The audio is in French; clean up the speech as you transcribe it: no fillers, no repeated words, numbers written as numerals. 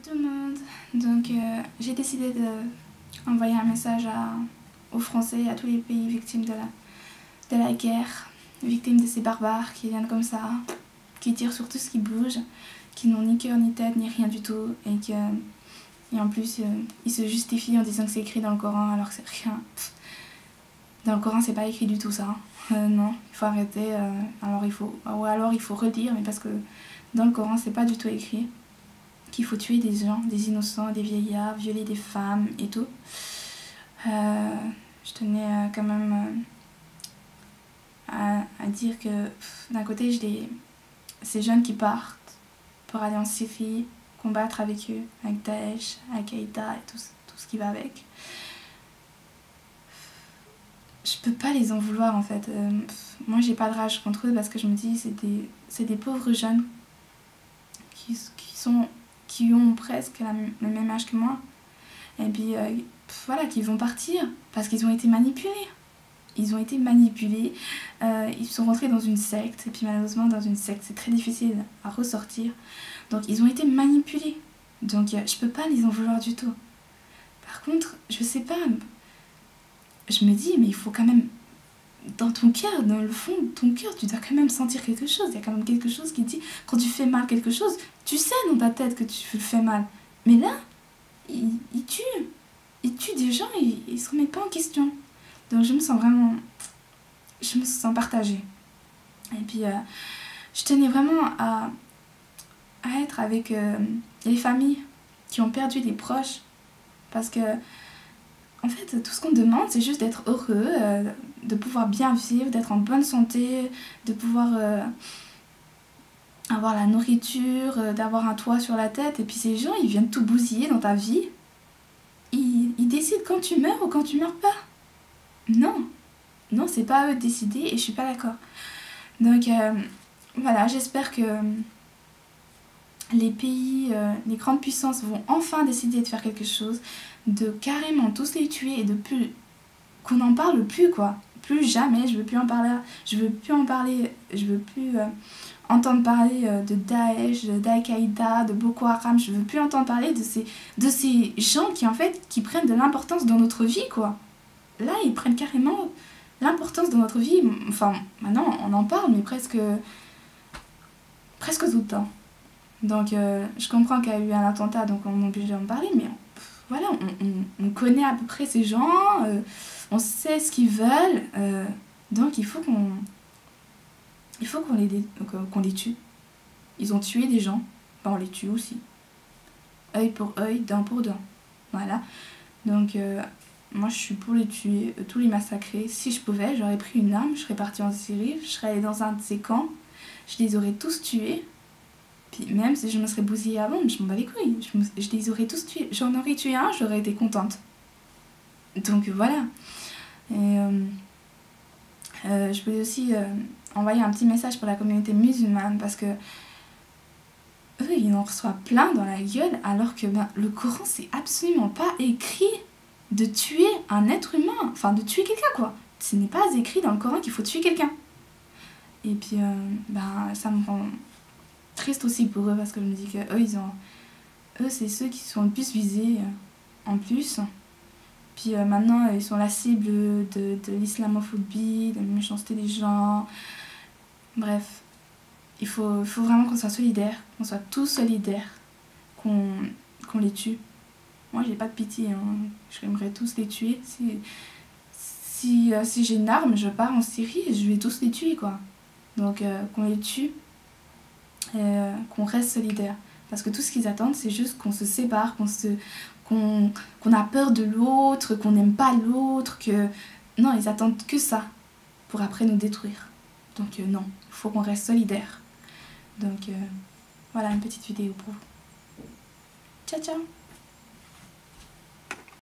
tout le monde. Donc j'ai décidé d'envoyer un message aux Français, à tous les pays victimes de la guerre, victimes de ces barbares qui viennent comme ça, qui tirent sur tout ce qui bouge, qui n'ont ni cœur ni tête ni rien du tout, et en plus ils se justifient en disant que c'est écrit dans le Coran alors que c'est rien. Dans le Coran c'est pas écrit du tout ça. Non, il faut arrêter. Alors il faut relire, mais parce que dans le Coran c'est pas du tout écrit qu'il faut tuer des gens, des innocents, des vieillards, violer des femmes et tout. Je tenais quand même à dire que d'un côté j'ai ces jeunes qui partent pour aller en Syrie, combattre avec eux, avec Daesh, Al-Qaïda et tout ce qui va avec. Je peux pas les en vouloir en fait. Moi j'ai pas de rage contre eux parce que je me dis c'est des pauvres jeunes qui ont presque le même âge que moi. Et puis voilà, qui vont partir parce qu'ils ont été manipulés. Ils ont été manipulés, ils sont rentrés dans une secte, et puis malheureusement dans une secte c'est très difficile à ressortir. Donc ils ont été manipulés. Donc je peux pas les en vouloir du tout. Par contre, je sais pas, je me dis mais il faut quand même, dans ton cœur, dans le fond de ton cœur, tu dois quand même sentir quelque chose. Il y a quand même quelque chose qui dit, quand tu fais mal quelque chose, tu sais dans ta tête que tu le fais mal. Mais là, ils tuent des gens et ils se remettent pas en question. Donc je me sens partagée. Et puis je tenais vraiment à être avec les familles qui ont perdu des proches. Parce que en fait, tout ce qu'on demande, c'est juste d'être heureux, de pouvoir bien vivre, d'être en bonne santé, de pouvoir avoir la nourriture, d'avoir un toit sur la tête. Et puis ces gens, ils viennent tout bousiller dans ta vie. Ils décident quand tu meurs ou quand tu meurs pas. Non, c'est pas à eux de décider et je suis pas d'accord. Donc voilà, j'espère que les pays, les grandes puissances vont enfin décider de faire quelque chose, de carrément tous les tuer et de plus qu'on n'en parle plus quoi. Plus jamais, je veux plus entendre parler de Daesh, d'Al-Qaïda, de Boko Haram. Je veux plus entendre parler de ces gens qui prennent de l'importance dans notre vie quoi. Là, ils prennent carrément l'importance dans notre vie. Enfin, maintenant, on en parle, mais presque tout le temps. Donc, je comprends qu'il y a eu un attentat, donc on est obligé d'en parler, mais voilà, on connaît à peu près ces gens, on sait ce qu'ils veulent, donc il faut qu'on les tue. Ils ont tué des gens, ben on les tue aussi. Œil pour œil, dent pour dent. Voilà. Donc, moi je suis pour les tuer, tous les massacrer. Si je pouvais, j'aurais pris une arme, je serais partie en Syrie, je serais allée dans un de ces camps, je les aurais tous tués. Puis même si je me serais bousillée avant, je m'en bats les couilles. Je les aurais tous tués. J'en aurais tué un, j'aurais été contente. Donc voilà. Et je voulais aussi envoyer un petit message pour la communauté musulmane parce que eux, ils en reçoivent plein dans la gueule alors que le Coran, c'est absolument pas écrit de tuer un être humain. Enfin, de tuer quelqu'un quoi. Ce n'est pas écrit dans le Coran qu'il faut tuer quelqu'un. Et puis, ça me rend triste aussi pour eux parce que je me dis que eux c'est ceux qui sont le plus visés en plus. Puis maintenant ils sont la cible de l'islamophobie, de la méchanceté des gens. Bref, il faut vraiment qu'on soit solidaires, qu'on soit tous solidaires, qu'on les tue. Moi j'ai pas de pitié, hein. J'aimerais tous les tuer. Si j'ai une arme, je pars en Syrie et je vais tous les tuer quoi. Donc qu'on les tue. Qu'on reste solidaire parce que tout ce qu'ils attendent c'est juste qu'on se sépare, qu'on a peur de l'autre, qu'on n'aime pas l'autre, que non, ils attendent que ça pour après nous détruire. Donc non, il faut qu'on reste solidaire. Donc voilà une petite vidéo pour vous. Ciao ciao.